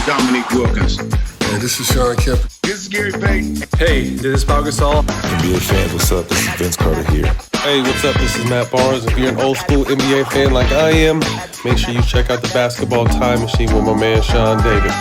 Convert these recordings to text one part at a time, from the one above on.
Dominique Wilkins. Hey, this is Sean Kemp. This is Gary Payton. Hey, this is Pau Gasol. NBA fans, what's up? This is Vince Carter here. Hey, what's up? This is Matt Barnes. If you're an old school NBA fan like I am, make sure you check out the Basketball Time Machine with my man Sean David.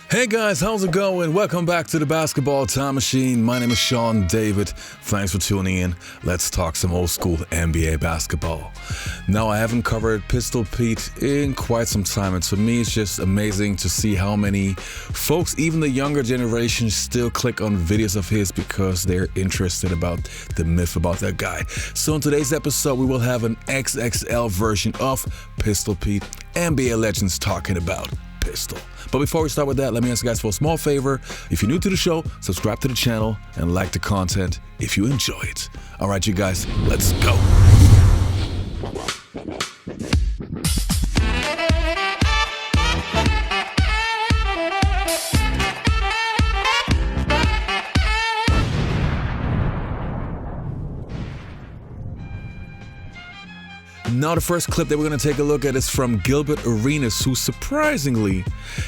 Hey guys, how's it going? Welcome back to the Basketball Time Machine. My name is Sean David. Thanks for tuning in. Let's talk some old school NBA basketball. Now, I haven't covered Pistol Pete in quite some time, and to me it's just amazing to see how many folks, even the younger generation, still click on videos of his because they're interested about the myth about that guy. So in today's episode, we will have an XXL version of Pistol Pete, NBA legends talking about Pistol. But before we start with that, let me ask you guys for a small favor. If you're new to the show, subscribe to the channel and like the content if you enjoy it. All right, you guys, let's go. Now, the first clip that we're going to take a look at is from Gilbert Arenas, who surprisingly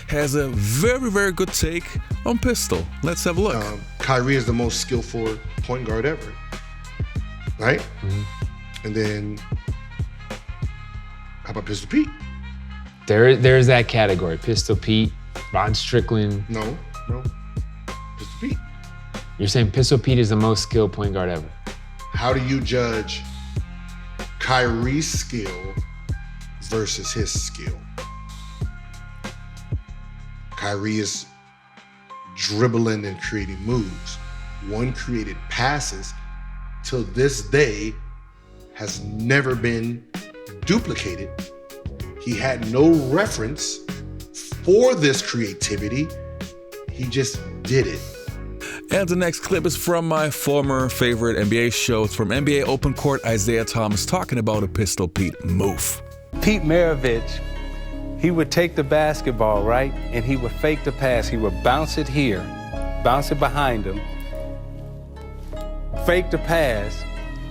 has a very, very good take on Pistol. Let's have a look. Kyrie is the most skillful point guard ever, right? Mm-hmm. And then, how about Pistol Pete? There's that category. Pistol Pete, Rod Strickland. No. Pistol Pete. You're saying Pistol Pete is the most skilled point guard ever. How do you judge Kyrie's skill versus his skill? Kyrie is dribbling and creating moves. One created passes till this day has never been duplicated. He had no reference for this creativity. He just did it. And the next clip is from my former favorite NBA show. It's from NBA Open Court, Isaiah Thomas, talking about a Pistol Pete move. Pete Maravich, he would take the basketball, right? And he would fake the pass. He would bounce it here, bounce it behind him, fake the pass,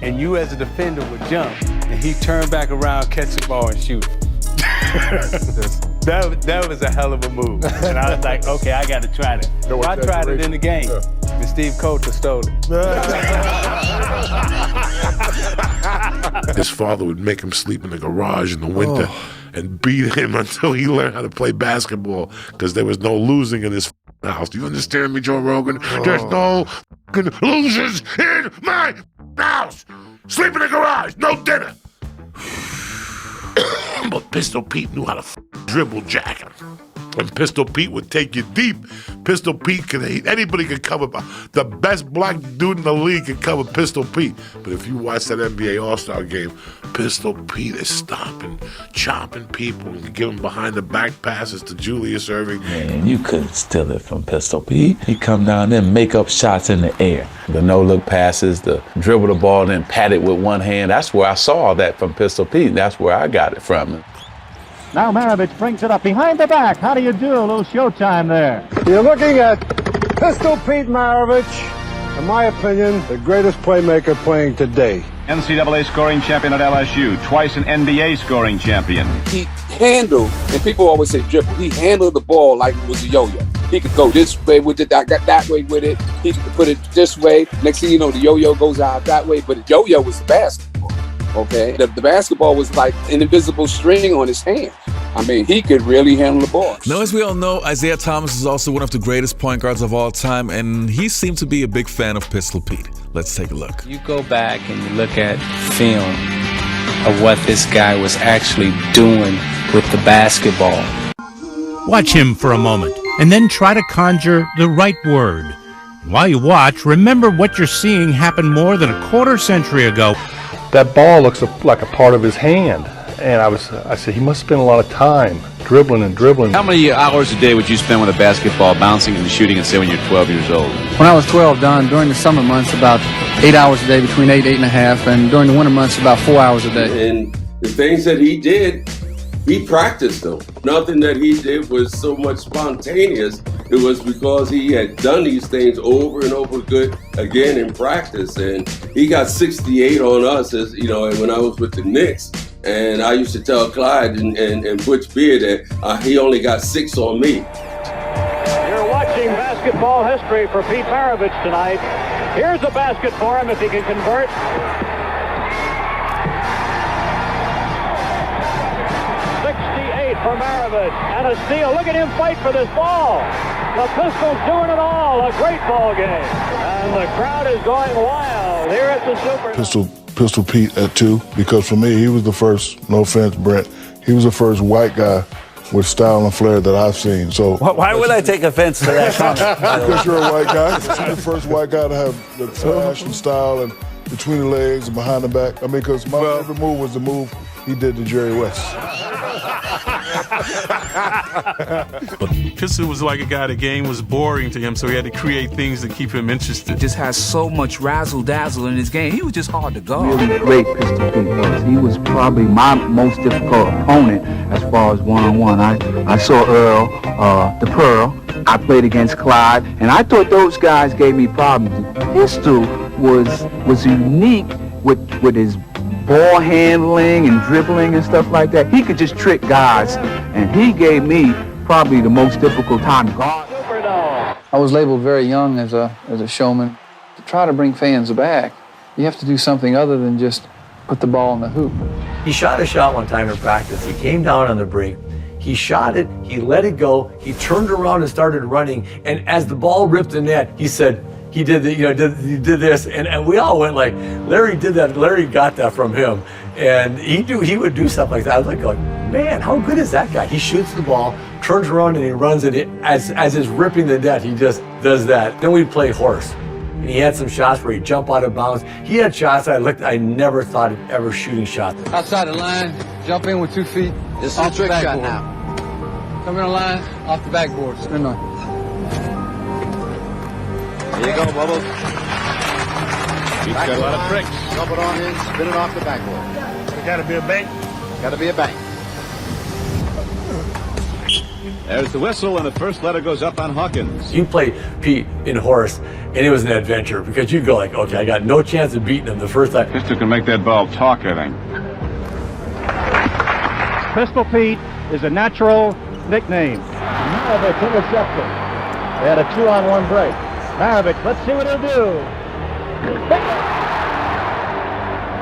and you as a defender would jump, and he'd turn back around, catch the ball, and shoot. That was a hell of a move. And I was like, okay, I got to try that. So I tried it in the game. And Steve Coulter stole it. His father would make him sleep in the garage in the winter and beat him until he learned how to play basketball because there was no losing in his house. Do you understand me, Joe Rogan? There's no losers in my house. Sleep in the garage, no dinner. But Pistol Pete knew how to dribble jack him. And Pistol Pete would take you deep. Pistol Pete anybody could cover. The best black dude in the league could cover Pistol Pete. But if you watch that NBA All-Star game, Pistol Pete is stomping, chopping people, and giving behind the back passes to Julius Erving. Man, you couldn't steal it from Pistol Pete. He come down there and make up shots in the air. The no-look passes, the dribble the ball, then pat it with one hand. That's where I saw all that from Pistol Pete. That's where I got it from. Now Maravich brings it up behind the back. How do you do? A little showtime there. You're looking at Pistol Pete Maravich, in my opinion, the greatest playmaker playing today. NCAA scoring champion at LSU, twice an NBA scoring champion. He handled, and people always say dribble, he handled the ball like it was a yo-yo. He could go this way with it, I got that way with it. He could put it this way. Next thing you know, the yo-yo goes out that way, but the yo-yo was the basketball. Okay, the basketball was like an invisible string on his hand. I mean, he could really handle the ball. Now, as we all know, Isaiah Thomas is also one of the greatest point guards of all time, and he seemed to be a big fan of Pistol Pete. Let's take a look. You go back and you look at film of what this guy was actually doing with the basketball. Watch him for a moment, and then try to conjure the right word. While you watch, remember what you're seeing happened more than a quarter century ago. That ball looks like a part of his hand. And I said, he must spend a lot of time dribbling and dribbling. How many hours a day would you spend with a basketball, bouncing and shooting, and say when you're 12 years old? When I was 12, Don, during the summer months, about 8 hours a day, between 8.5, and during the winter months, about 4 hours a day. And the things that he did, he practiced them. Nothing that he did was so much spontaneous. It was because he had done these things over and over again in practice. And he got 68 on us, as you know, and when I was with the Knicks, And I used to tell Clyde and Butch Beard that he only got 6 on me. You're watching basketball history for Pete Maravich tonight. Here's a basket for him if he can convert. 68 for Maravich, and a steal. Look at him fight for this ball. The Pistols doing it all. A great ball game. And the crowd is going wild here at the Super. Pistol Pete at 2, because for me, he was the first, no offense, Brent, he was the first white guy with style and flair that I've seen. So why would I take offense to that comment? Because you're a white guy. You're the first white guy to have the fashion style and between the legs and behind the back. I mean, because my favorite move was the move he did to Jerry West. Pistol was like a guy, the game was boring to him, so he had to create things to keep him interested. Just has so much razzle-dazzle in his game. He was just hard to guard. Really great Pistol Pete was. He was probably my most difficult opponent as far as one-on-one. I saw Earl, the Pearl. I played against Clyde, and I thought those guys gave me problems. Pistol was unique with his ball handling and dribbling and stuff like that. He could just trick guys, and he gave me probably the most difficult time to guard. I was labeled very young as a showman. To try to bring fans back, you have to do something other than just put the ball in the hoop. He shot a shot one time in practice. He came down on the break. He shot it, he let it go, he turned around and started running, and as the ball ripped the net, he said, he did did this, and we all went like, Larry did that, Larry got that from him. And he would do stuff like that. I was like, man, how good is that guy? He shoots the ball, turns around and he runs it. As he's ripping the net, he just does that. Then we'd play horse. And he had some shots where he'd jump out of bounds. He had shots I never thought of ever shooting shots. Outside the line, jump in with 2 feet. This is a trick shot now. Come in the line, off the backboard. Spin on. There you go, Bubbles. He's got a lot of tricks. Jump it on in, spin it off the backboard. It gotta be a bank. Gotta be a bank. There's the whistle, and the first letter goes up on Hawkins. You play Pete in horse, and it was an adventure because you'd go like, okay, I got no chance of beating him the first time. Pistol can make that ball talk, I think. Pistol Pete is a natural nickname. Maravich intercepted. They had a 2-on-1 break. Maravich, let's see what he'll do.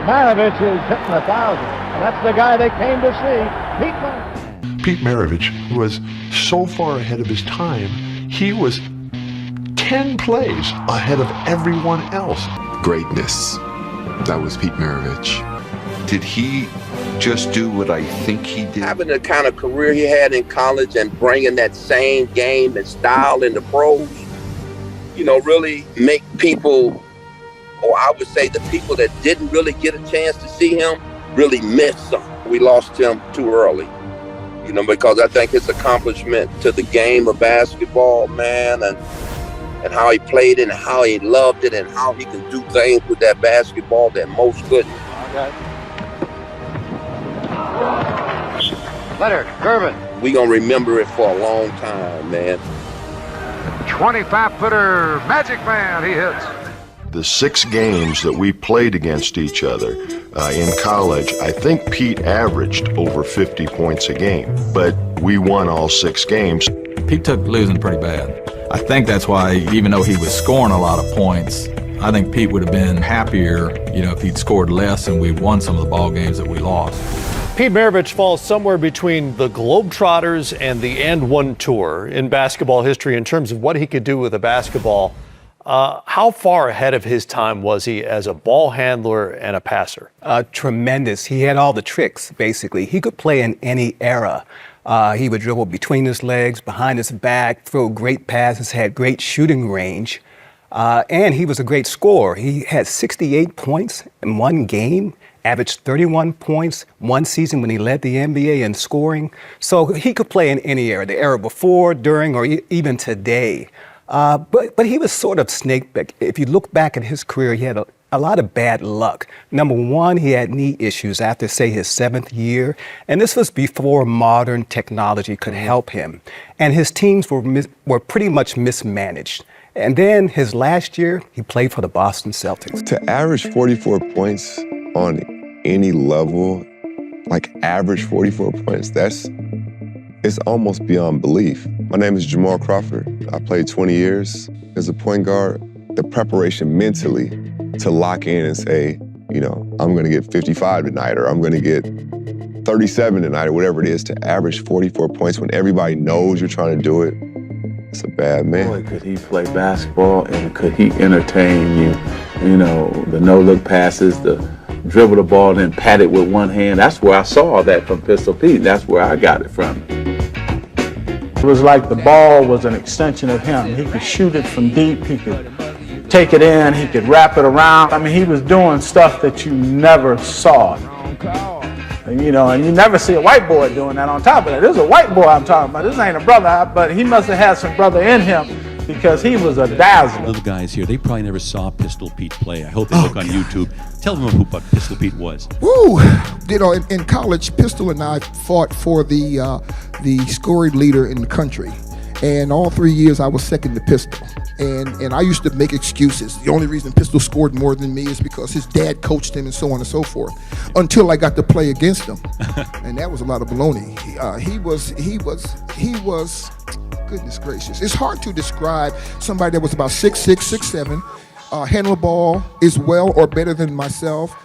Maravich is hitting 1,000, and that's the guy they came to see, Pete Maravich. Pete Maravich was so far ahead of his time, he was 10 plays ahead of everyone else. Greatness. That was Pete Maravich. Did he just do what I think he did? Having the kind of career he had in college and bringing that same game and style in the pros, really make people, or I would say the people that didn't really get a chance to see him, really miss something. We lost him too early, because I think his accomplishment to the game of basketball, man, and how he played it and how he loved it and how he can do things with that basketball that most couldn't. Okay. Leonard, Gervin. We gonna remember it for a long time, man. 25-footer Magic Man, he hits. The 6 games that we played against each other in college, I think Pete averaged over 50 points a game, but we won all 6 games. Pete took losing pretty bad. I think that's why, even though he was scoring a lot of points, I think Pete would have been happier, if he'd scored less and we'd won some of the ball games that we lost. Pete Maravich falls somewhere between the Globetrotters and the And One Tour in basketball history in terms of what he could do with a basketball. How far ahead of his time was he as a ball handler and a passer? Tremendous. He had all the tricks, basically. He could play in any era. He would dribble between his legs, behind his back, throw great passes, had great shooting range. And he was a great scorer. He had 68 points in one game, averaged 31 points one season when he led the NBA in scoring. So he could play in any era, the era before, during, or even today. But he was sort of snake-bit. If you look back at his career, he had a lot of bad luck. Number one, he had knee issues after, say, his 7th year. And this was before modern technology could help him. And his teams were pretty much mismanaged. And then his last year, he played for the Boston Celtics. To average 44 points on any level like average 44 points, it's almost beyond belief. My name is Jamal Crawford. I played 20 years as a point guard. The preparation mentally to lock in and say, you know, I'm gonna get 55 tonight, or I'm gonna get 37 tonight, or whatever it is, to average 44 points when everybody knows you're trying to do it, it's a bad man. Boy, could he play basketball and could he entertain you? You know, the no-look passes, the dribble the ball and then pat it with one hand. That's where I saw that from Pistol Pete. That's where I got it from. It was like the ball was an extension of him. He could shoot it from deep. He could take it in. He could wrap it around. I mean, he was doing stuff that you never saw. And, you know, and you never see a white boy doing that on top of that. This is a white boy I'm talking about. This ain't a brother, but he must have had some brother in him because he was a dazzler. Little guys here, they probably never saw Pistol Pete play. I hope they look on YouTube. Tell them who Pistol Pete was. Woo! You know, in college, Pistol and I fought for the scoring leader in the country. And all 3 years I was second to Pistol. And I used to make excuses. The only reason Pistol scored more than me is because his dad coached him and so on and so forth. Until I got to play against him. And that was a lot of baloney. He was, goodness gracious. It's hard to describe somebody that was about 6'6", 6'7", handle the ball as well or better than myself.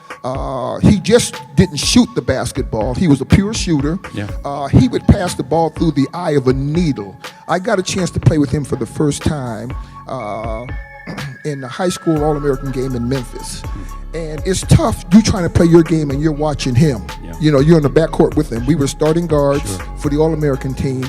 He just didn't shoot the basketball. He was a pure shooter. Yeah. He would pass the ball through the eye of a needle. I got a chance to play with him for the first time in the high school All-American game in Memphis. And it's tough, you trying to play your game and you're watching him. Yeah. You know, you're in the backcourt with him. We were starting guards for the All-American team.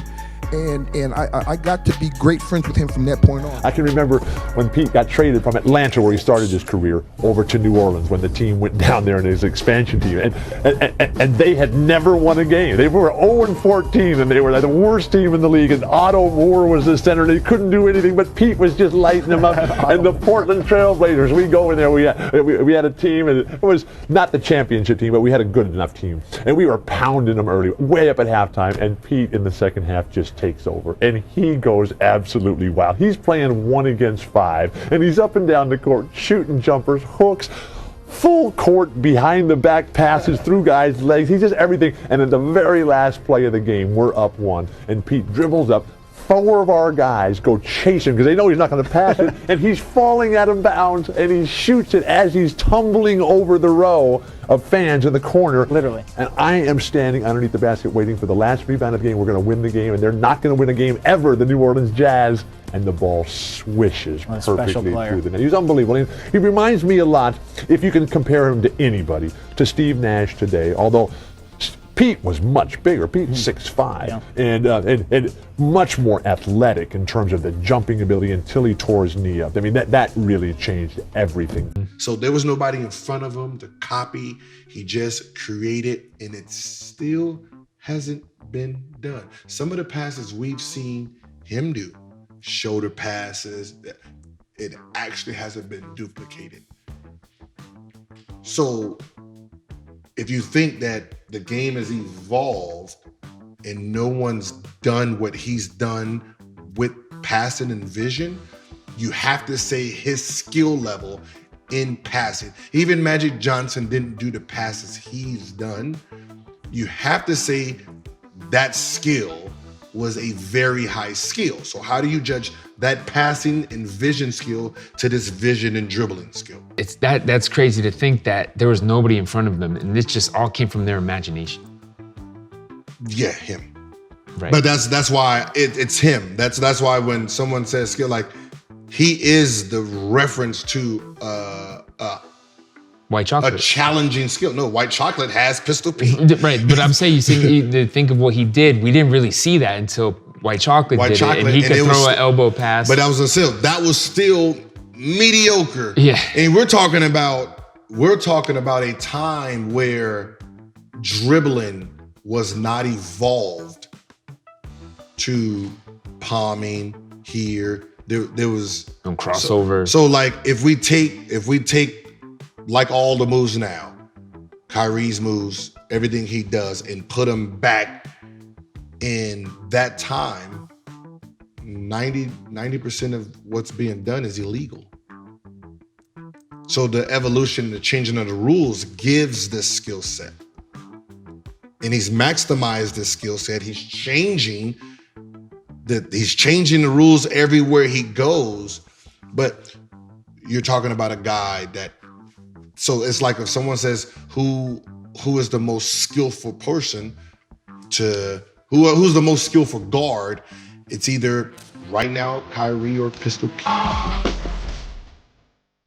And I got to be great friends with him from that point on. I can remember when Pete got traded from Atlanta, where he started his career, over to New Orleans when the team went down there in his expansion team. And they had never won a game. They were 0-14, and they were the worst team in the league. And Otto Moore was the center. They couldn't do anything, but Pete was just lighting them up. And the Portland Trailblazers, we go in there, we had a team, and it was not the championship team, but we had a good enough team. And we were pounding them early, way up at halftime, and Pete in the second half just takes over, and he goes absolutely wild. He's playing 1 against 5, and he's up and down the court, shooting jumpers, hooks, full court behind the back passes through guys' legs. He's just everything. And at the very last play of the game, we're up 1, and Pete dribbles up. 4 of our guys go chase him because they know he's not going to pass it, and he's falling out of bounds, and he shoots it as he's tumbling over the row of fans in the corner. Literally. And I am standing underneath the basket waiting for the last rebound of the game. We're going to win the game, and they're not going to win a game ever, the New Orleans Jazz. And the ball swishes perfectly through the net. He's unbelievable. And he reminds me a lot, if you can compare him to anybody, to Steve Nash today, although Pete was much bigger. Pete's 6'5", and much more athletic in terms of the jumping ability until he tore his knee up. I mean, that really changed everything. So there was nobody in front of him to copy. He just created, and it still hasn't been done. Some of the passes we've seen him do, shoulder passes, it actually hasn't been duplicated. So if you think that the game has evolved and no one's done what he's done with passing and vision, you have to say his skill level in passing. Even Magic Johnson didn't do the passes he's done. You have to say that skill was a very high skill. So how do you judge that passing and vision skill to this vision and dribbling skill? It's that's crazy to think that there was nobody in front of them, and this just all came from their imagination. Yeah, him. Right. But that's why it's him. That's why when someone says skill, like, he is the reference to White Chocolate. A challenging skill. No, White Chocolate has Pistol Pete. Right, but I'm saying to think of what he did, we didn't really see that until White Chocolate did it, and he could throw an elbow pass. But that was still mediocre. Yeah. And we're talking about a time where dribbling was not evolved to palming here. There was some crossover. So like if we take like all the moves now, Kyrie's moves, everything he does, and put them back in that time, 90% of what's being done is illegal. So the evolution, the changing of the rules gives this skill set. and he's maximized his skill set. He's changing the rules everywhere he goes. But you're talking about a guy that, so it's like if someone says who is the most skillful person who's the most skillful guard, it's either right now Kyrie or Pistol Pete.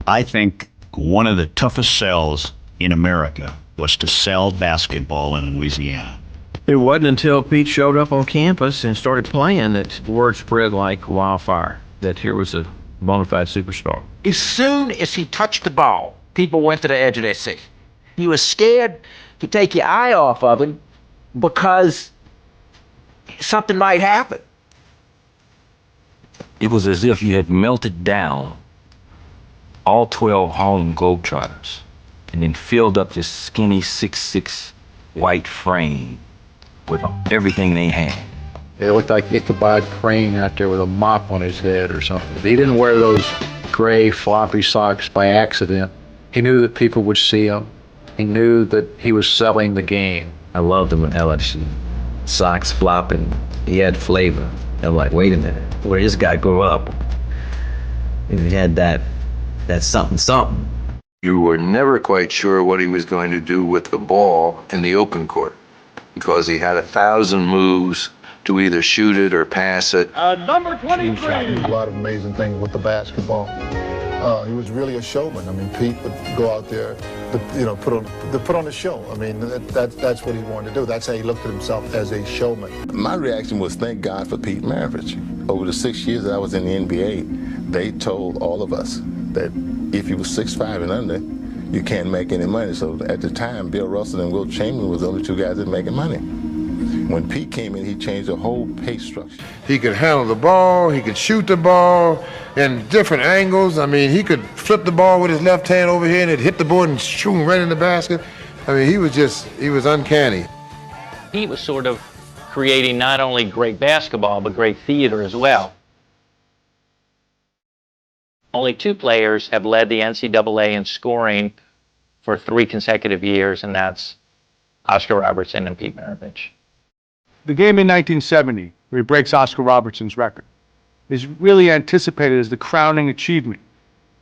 I think one of the toughest sells in America was to sell basketball in Louisiana. It wasn't until Pete showed up on campus and started playing that word spread like wildfire that here was a bona fide superstar. As soon as he touched the ball, people went to the edge of their seat. You were scared to take your eye off of him because something might happen. It was as if you had melted down all 12 Harlem Globetrotters and then filled up this skinny 6'6" white frame with everything they had. It looked like Ichabod Crane out there with a mop on his head or something. He didn't wear those gray floppy socks by accident. He knew that people would see him. He knew that he was selling the game. I loved him in LSU. Socks flopping, he had flavor. I'm like, wait a minute, where this guy grew up? He had that something. You were never quite sure what he was going to do with the ball in the open court because he had 1,000 moves to either shoot it or pass it. Number 23. A lot of amazing things with the basketball. He was really a showman. I mean, Pete would go out there to put on a show. I mean, that's what he wanted to do. That's how he looked at himself, as a showman. My reaction was thank God for Pete Maravich. Over the 6 years that I was in the NBA, they told all of us that if you were 6'5" and under, you can't make any money. So at the time, Bill Russell and Wilt Chamberlain was the only two guys that were making money. When Pete came in, he changed the whole pay structure. He could handle the ball, he could shoot the ball in different angles. I mean, he could flip the ball with his left hand over here and it hit the board and shoot right in the basket. I mean, he was uncanny. He was sort of creating not only great basketball, but great theater as well. Only 2 players have led the NCAA in scoring for 3 consecutive years, and that's Oscar Robertson and Pete Maravich. The game in 1970, where he breaks Oscar Robertson's record, is really anticipated as the crowning achievement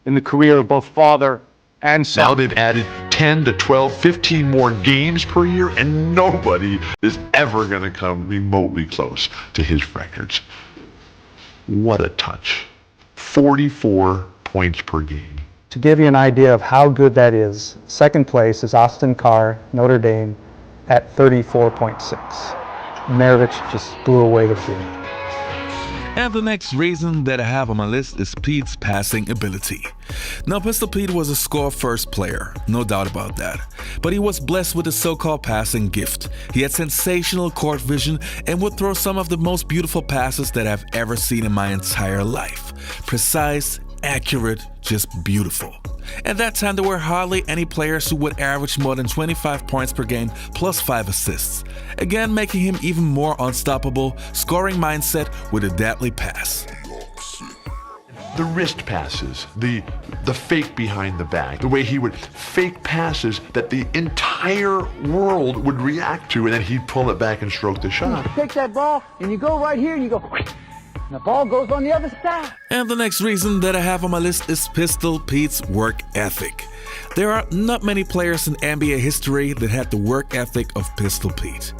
in the career of both father and son. Now they've added 10 to 12, 15 more games per year, and nobody is ever going to come remotely close to his records. What a touch. 44 points per game. To give you an idea of how good that is, second place is Austin Carr, Notre Dame, at 34.6. Maravich just blew away the field. And the next reason that I have on my list is Pete's passing ability. Now, Pistol Pete was a score-first player, no doubt about that. But he was blessed with a so-called passing gift. He had sensational court vision and would throw some of the most beautiful passes that I've ever seen in my entire life. Precise, accurate, just beautiful. At that time, there were hardly any players who would average more than 25 points per game plus 5 assists. Again, making him even more unstoppable, scoring mindset with a deadly pass. The wrist passes, the fake behind the back, the way he would fake passes that the entire world would react to, and then he'd pull it back and stroke the shot. You take that ball and you go right here and you go, and the ball goes on the other side. And the next reason that I have on my list is Pistol Pete's work ethic. There are not many players in NBA history that had the work ethic of Pistol Pete.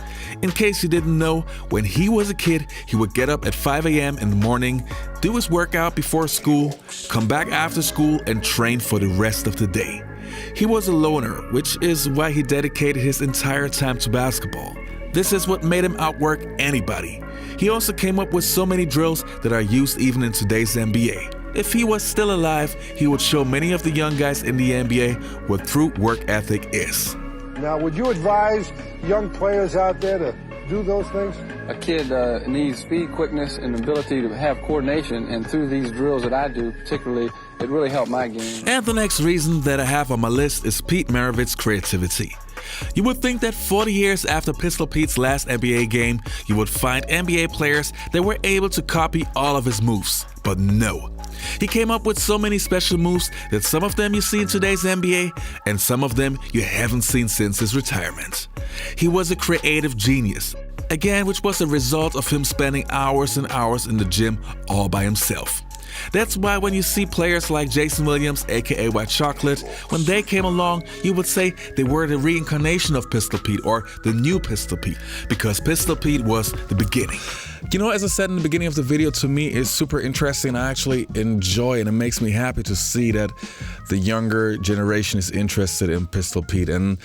In case you didn't know, when he was a kid, he would get up at 5 a.m. in the morning, do his workout before school, come back after school, and train for the rest of the day. He was a loner, which is why he dedicated his entire time to basketball. This is what made him outwork anybody. He also came up with so many drills that are used even in today's NBA. If he was still alive, he would show many of the young guys in the NBA what true work ethic is. Now, would you advise young players out there to do those things? A kid needs speed, quickness, and ability to have coordination, and through these drills that I do particularly, it really helped my game. And the next reason that I have on my list is Pete Maravich's creativity. You would think that 40 years after Pistol Pete's last NBA game, you would find NBA players that were able to copy all of his moves. But no, He came up with so many special moves that some of them you see in today's NBA and some of them you haven't seen since his retirement. He was a creative genius, again, which was a result of him spending hours and hours in the gym all by himself. That's why when you see players like Jason Williams, aka White Chocolate, when they came along, you would say they were the reincarnation of Pistol Pete or the new Pistol Pete, because Pistol Pete was the beginning. You know, as I said in the beginning of the video, to me it's super interesting. I actually enjoy and it makes me happy to see that the younger generation is interested in Pistol Pete. And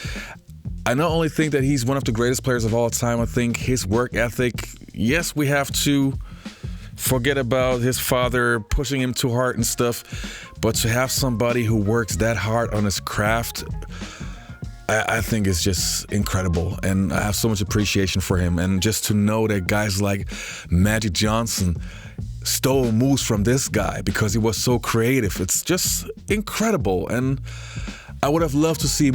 I not only think that he's one of the greatest players of all time, I think his work ethic, yes, we have to forget about his father pushing him too hard and stuff, but to have somebody who works that hard on his craft, I think it's just incredible, and I have so much appreciation for him. And just to know that guys like Magic Johnson stole moves from this guy because he was so creative, it's just incredible. And I would have loved to see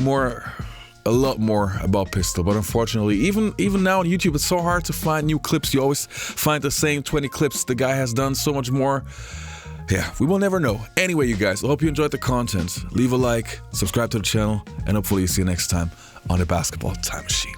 a lot more about Pistol, but unfortunately, even now on YouTube, it's so hard to find new clips. You always find the same 20 clips. The guy has done so much more. Yeah, we will never know. Anyway, you guys, I hope you enjoyed the content. Leave a like, subscribe to the channel, and hopefully see you next time on the Basketball Time Machine.